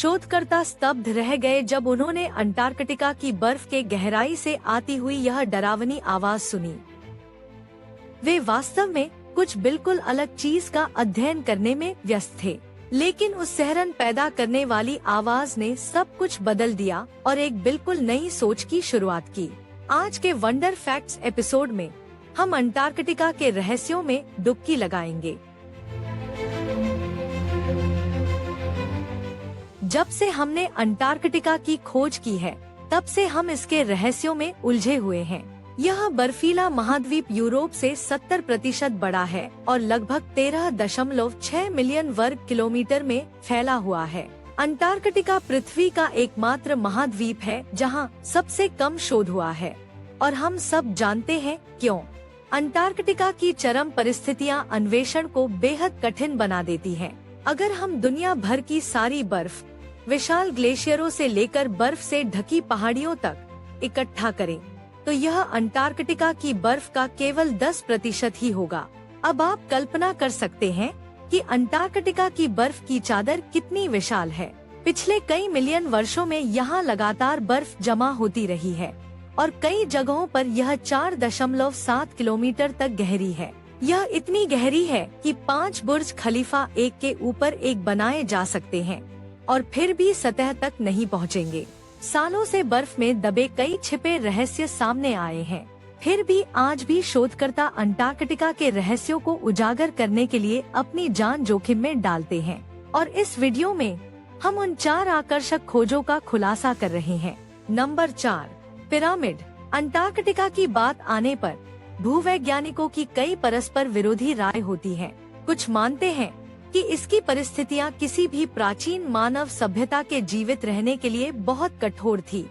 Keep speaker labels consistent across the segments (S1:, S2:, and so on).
S1: शोधकर्ता स्तब्ध रह गए जब उन्होंने अंटार्कटिका की बर्फ के गहराई से आती हुई यह डरावनी आवाज सुनी। वे वास्तव में कुछ बिल्कुल अलग चीज का अध्ययन करने में व्यस्त थे, लेकिन उस सिहरन पैदा करने वाली आवाज ने सब कुछ बदल दिया और एक बिल्कुल नई सोच की शुरुआत की। आज के वंडर फैक्ट्स एपिसोड में हम अंटार्कटिका के रहस्यों में डुबकी लगाएंगे। जब से हमने अंटार्कटिका की खोज की है, तब से हम इसके रहस्यों में उलझे हुए हैं। यह बर्फीला महाद्वीप यूरोप से 70% बड़ा है और लगभग 13.6 मिलियन वर्ग किलोमीटर में फैला हुआ है। अंटार्कटिका पृथ्वी का एकमात्र महाद्वीप है जहां सबसे कम शोध हुआ है, और हम सब जानते हैं क्यों। अंटार्कटिका की चरम परिस्थितियां अन्वेषण को बेहद कठिन बना देती हैं। अगर हम दुनिया भर की सारी बर्फ, विशाल ग्लेशियरों से लेकर बर्फ से ढकी पहाड़ियों तक इकट्ठा करें, तो यह अंटार्कटिका की बर्फ का केवल 10% ही होगा। अब आप कल्पना कर सकते हैं कि अंटार्कटिका की बर्फ की चादर कितनी विशाल है। पिछले कई मिलियन वर्षों में यहाँ लगातार बर्फ जमा होती रही है और कई जगहों पर यह 4.7 किलोमीटर तक गहरी है। यह इतनी गहरी है कि 5 बुर्ज खलीफा एक के ऊपर एक बनाए जा सकते हैं और फिर भी सतह तक नहीं पहुँचेंगे। सालों से बर्फ में दबे कई छिपे रहस्य सामने आए हैं, फिर भी आज भी शोधकर्ता अंटार्कटिका के रहस्यों को उजागर करने के लिए अपनी जान जोखिम में डालते हैं। और इस वीडियो में हम उन 4 आकर्षक खोजों का खुलासा कर रहे हैं। Number 4, pyramid. अंटार्कटिका की बात आने पर भूवैज्ञानिकों की कई परस्पर विरोधी राय होती है। कुछ मानते हैं कि इसकी परिस्थितियां किसी भी प्राचीन मानव सभ्यता के जीवित रहने के लिए बहुत कठोर थी,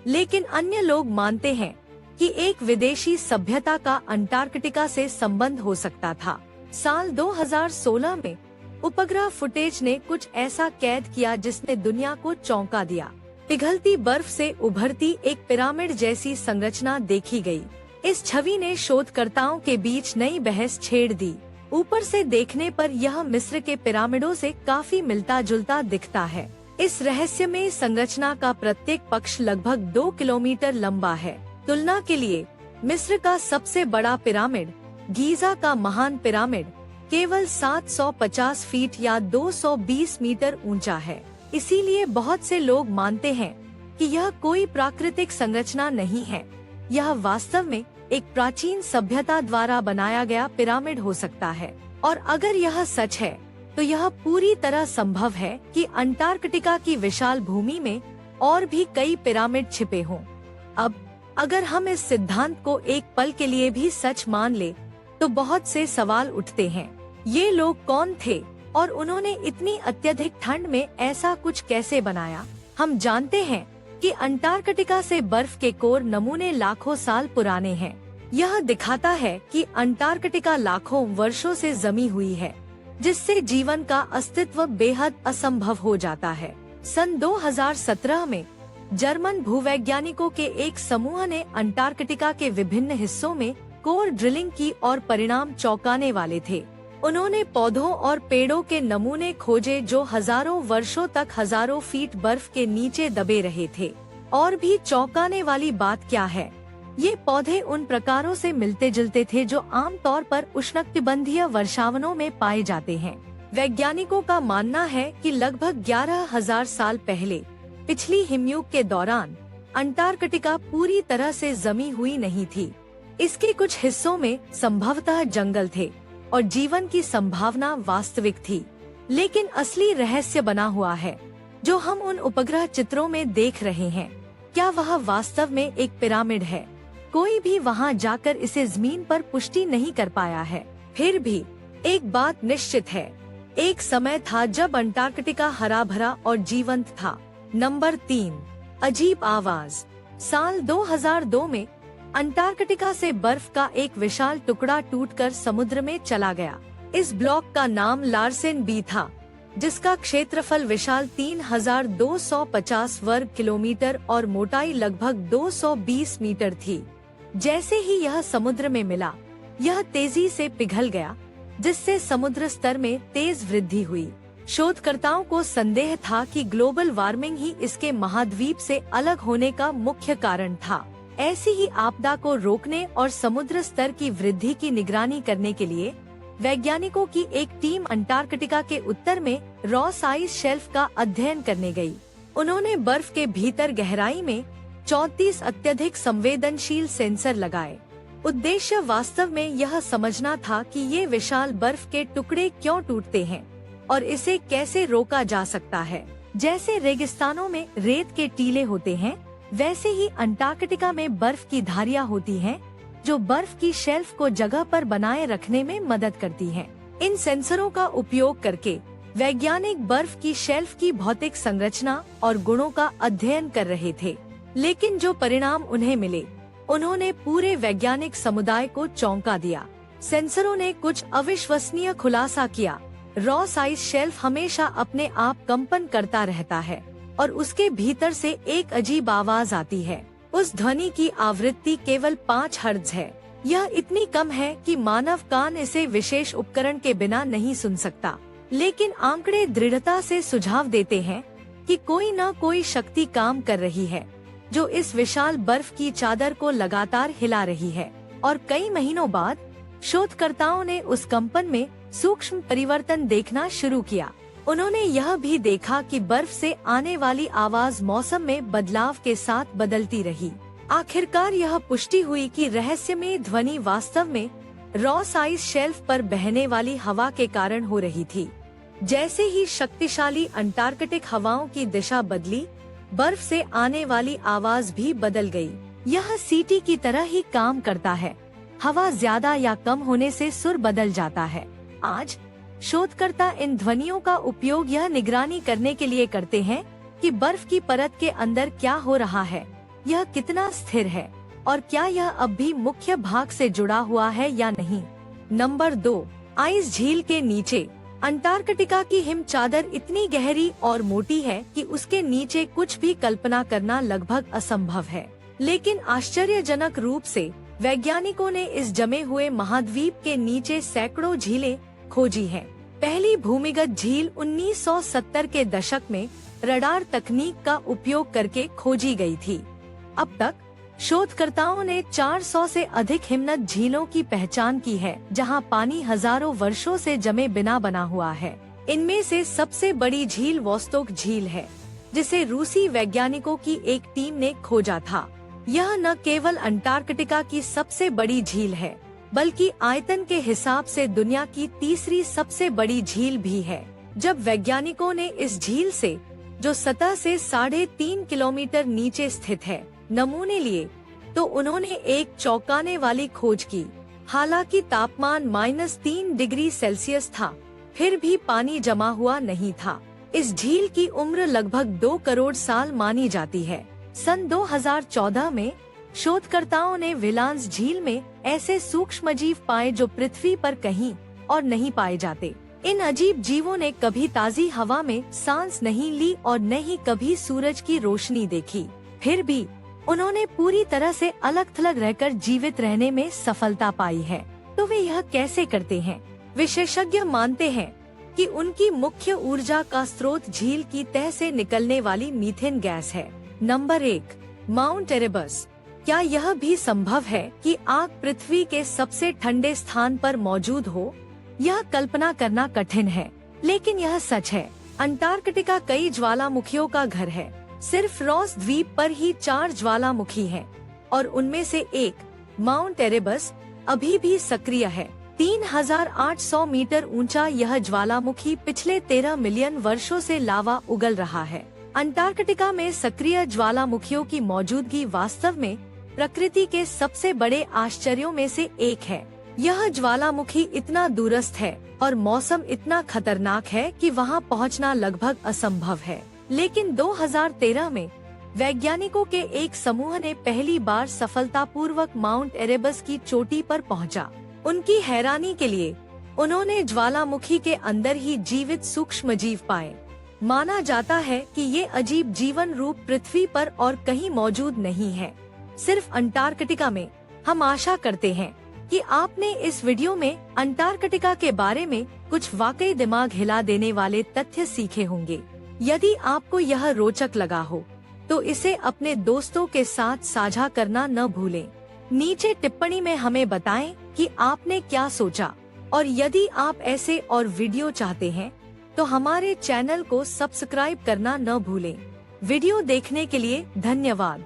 S1: लेकिन अन्य लोग मानते हैं कि एक विदेशी सभ्यता का अंटार्कटिका से संबंध हो सकता था। साल 2016 में उपग्रह फुटेज ने कुछ ऐसा कैद किया जिसने दुनिया को चौंका दिया। पिघलती बर्फ से उभरती एक पिरामिड जैसी संरचना देखी गई। इस छवि ने शोधकर्ताओं के बीच नई बहस छेड़ दी। ऊपर से देखने पर यह मिस्र के पिरामिडों से काफी मिलता जुलता दिखता है। इस रहस्यमयी संरचना का प्रत्येक पक्ष लगभग 2 किलोमीटर लंबा है। तुलना के लिए मिस्र का सबसे बड़ा पिरामिड, गीजा का महान पिरामिड, केवल 750 फीट या 220 मीटर ऊंचा है। इसीलिए बहुत से लोग मानते हैं कि यह कोई प्राकृतिक संरचना नहीं है। यह वास्तव में एक प्राचीन सभ्यता द्वारा बनाया गया पिरामिड हो सकता है। और अगर यह सच है, तो यह पूरी तरह संभव है कि अंटार्कटिका की विशाल भूमि में और भी कई पिरामिड छिपे हों। अब अगर हम इस सिद्धांत को एक पल के लिए भी सच मान ले, तो बहुत से सवाल उठते हैं। ये लोग कौन थे और उन्होंने इतनी अत्यधिक ठंड में ऐसा कुछ कैसे बनाया? हम जानते हैं कि अंटार्कटिका से बर्फ के कोर नमूने लाखों साल पुराने हैं। यह दिखाता है कि अंटार्कटिका लाखों वर्षों से जमी हुई है, जिससे जीवन का अस्तित्व बेहद असंभव हो जाता है। सन 2017 में जर्मन भूवैज्ञानिकों के एक समूह ने अंटार्कटिका के विभिन्न हिस्सों में कोर ड्रिलिंग की और परिणाम चौंकाने वाले थे। उन्होंने पौधों और पेड़ों के नमूने खोजे जो हजारों वर्षों तक हजारों फीट बर्फ के नीचे दबे रहे थे। और भी चौंकाने वाली बात क्या है, ये पौधे उन प्रकारों से मिलते जुलते थे जो आमतौर पर उष्णकटिबंधीय वर्षावनों में पाए जाते हैं। वैज्ञानिकों का मानना है कि लगभग 11,000 साल पहले पिछली हिमयुग के दौरान अंटार्कटिका पूरी तरह से जमी हुई नहीं थी। इसके कुछ हिस्सों में संभवतः जंगल थे और जीवन की संभावना वास्तविक थी। लेकिन असली रहस्य बना हुआ है जो हम उन उपग्रह चित्रों में देख रहे हैं। क्या वह वास्तव में एक पिरामिड है? कोई भी वहां जाकर इसे जमीन पर पुष्टि नहीं कर पाया है। फिर भी एक बात निश्चित है, एक समय था जब अंटार्कटिका हरा भरा और जीवंत था। नंबर 3, अजीब आवाज। साल 2002 में अंटार्कटिका से बर्फ का एक विशाल टुकड़ा टूटकर समुद्र में चला गया। इस ब्लॉक का नाम लार्सेन बी था, जिसका क्षेत्रफल विशाल 3,250 वर्ग किलोमीटर और मोटाई लगभग 220 मीटर थी। जैसे ही यह समुद्र में मिला, यह तेजी से पिघल गया, जिससे समुद्र स्तर में तेज वृद्धि हुई। शोधकर्ताओं को संदेह था कि ग्लोबल वार्मिंग ही इसके महाद्वीप से अलग होने का मुख्य कारण था। ऐसी ही आपदा को रोकने और समुद्र स्तर की वृद्धि की निगरानी करने के लिए वैज्ञानिकों की एक टीम अंटार्कटिका के उत्तर में रॉस आइस शेल्फ का अध्ययन करने गई। उन्होंने बर्फ के भीतर गहराई में 34 अत्यधिक संवेदनशील सेंसर लगाए। उद्देश्य वास्तव में यह समझना था कि ये विशाल बर्फ के टुकड़े क्यों टूटते हैं और इसे कैसे रोका जा सकता है। जैसे रेगिस्तानों में रेत के टीले होते हैं, वैसे ही अंटार्कटिका में बर्फ की धारियां होती हैं, जो बर्फ की शेल्फ को जगह पर बनाए रखने में मदद करती हैं। इन सेंसरों का उपयोग करके वैज्ञानिक बर्फ की शेल्फ की भौतिक संरचना और गुणों का अध्ययन कर रहे थे, लेकिन जो परिणाम उन्हें मिले, उन्होंने पूरे वैज्ञानिक समुदाय को चौंका दिया। सेंसरों ने कुछ अविश्वसनीय खुलासा किया। रॉस आइस शेल्फ हमेशा अपने आप कंपन करता रहता है और उसके भीतर से एक अजीब आवाज आती है। उस ध्वनि की आवृत्ति केवल 5 हर्ट्ज है। यह इतनी कम है कि मानव कान इसे विशेष उपकरण के बिना नहीं सुन सकता, लेकिन आंकड़े दृढ़ता से सुझाव देते हैं कि कोई न कोई शक्ति काम कर रही है, जो इस विशाल बर्फ की चादर को लगातार हिला रही है। और कई महीनों बाद शोधकर्ताओं ने उस कंपन में सूक्ष्म परिवर्तन देखना शुरू किया। उन्होंने यह भी देखा कि बर्फ से आने वाली आवाज मौसम में बदलाव के साथ बदलती रही। आखिरकार यह पुष्टि हुई कि रहस्यमय ध्वनि वास्तव में रॉस आइस शेल्फ पर बहने वाली हवा के कारण हो रही थी। जैसे ही शक्तिशाली अंटार्कटिक हवाओं की दिशा बदली, बर्फ से आने वाली आवाज भी बदल गई। यह सीटी की तरह ही काम करता है। हवा ज्यादा या कम होने से सुर बदल जाता है। आज शोधकर्ता इन ध्वनियों का उपयोग यह निगरानी करने के लिए करते हैं कि बर्फ की परत के अंदर क्या हो रहा है, यह कितना स्थिर है और क्या यह अब भी मुख्य भाग से जुड़ा हुआ है या नहीं। नंबर 2, आइस झील के नीचे। अंटार्कटिका की हिम चादर इतनी गहरी और मोटी है कि उसके नीचे कुछ भी कल्पना करना लगभग असंभव है, लेकिन आश्चर्यजनक रूप से वैज्ञानिकों ने इस जमे हुए महाद्वीप के नीचे सैकड़ों झीलें खोजी हैं। पहली भूमिगत झील 1970 के दशक में रडार तकनीक का उपयोग करके खोजी गई थी। अब तक शोधकर्ताओं ने 400 से अधिक हिमनद झीलों की पहचान की है, जहां पानी हजारों वर्षों से जमे बिना बना हुआ है। इनमें से सबसे बड़ी झील वोस्तोक झील है, जिसे रूसी वैज्ञानिकों की एक टीम ने खोजा था। यह न केवल अंटार्कटिका की सबसे बड़ी झील है, बल्कि आयतन के हिसाब से दुनिया की तीसरी सबसे बड़ी झील भी है। जब वैज्ञानिकों ने इस झील से, जो सतह से 3.5 किलोमीटर नीचे स्थित है, नमूने लिए, तो उन्होंने एक चौंकाने वाली खोज की। हालांकि तापमान -3 डिग्री सेल्सियस था, फिर भी पानी जमा हुआ नहीं था। इस झील की उम्र लगभग 2 करोड़ साल मानी जाती है। सन 2014 में शोधकर्ताओं ने विलांस झील में ऐसे सूक्ष्मजीव पाए जो पृथ्वी पर कहीं और नहीं पाए जाते। इन अजीब जीवों ने कभी ताजी हवा में सांस नहीं ली और न ही कभी सूरज की रोशनी देखी। फिर भी उन्होंने पूरी तरह से अलग-थलग रहकर जीवित रहने में सफलता पाई है। तो वे यह कैसे करते हैं? विशेषज्ञ मानते हैं कि उनकी मुख्य ऊर्जा का स्रोत झील की तह से निकलने वाली मीथेन गैस है। Number 1, mount Erebus. क्या यह भी संभव है कि आग पृथ्वी के सबसे ठंडे स्थान पर मौजूद हो? यह कल्पना करना कठिन है, लेकिन यह सच है। अंटार्कटिका कई ज्वालामुखियों का घर है। सिर्फ रॉस द्वीप पर ही 4 ज्वालामुखी हैं, और उनमें से एक, माउंट एरेबस, अभी भी सक्रिय है। 3800 मीटर ऊंचा यह ज्वालामुखी पिछले 13 मिलियन वर्षों से लावा उगल रहा है। अंटार्कटिका में सक्रिय ज्वालामुखियों की मौजूदगी वास्तव में प्रकृति के सबसे बड़े आश्चर्यों में से एक है। यह ज्वालामुखी इतना दूरस्थ है और मौसम इतना खतरनाक है कि वहां पहुंचना लगभग असंभव है। लेकिन 2013 में वैज्ञानिकों के एक समूह ने पहली बार सफलतापूर्वक माउंट एरेबस की चोटी पर पहुंचा। उनकी हैरानी के लिए उन्होंने ज्वालामुखी के अंदर ही जीवित सूक्ष्मजीव पाए। माना जाता है कि ये अजीब जीवन रूप पृथ्वी पर और कहीं मौजूद नहीं है, सिर्फ अंटार्कटिका में। हम आशा करते हैं कि आपने इस वीडियो में अंटार्कटिका के बारे में कुछ वाकई दिमाग हिला देने वाले तथ्य सीखे होंगे। यदि आपको यह रोचक लगा हो तो इसे अपने दोस्तों के साथ साझा करना न भूलें। नीचे टिप्पणी में हमें बताएं कि आपने क्या सोचा, और यदि आप ऐसे और वीडियो चाहते हैं तो हमारे चैनल को सब्सक्राइब करना न भूलें। वीडियो देखने के लिए धन्यवाद।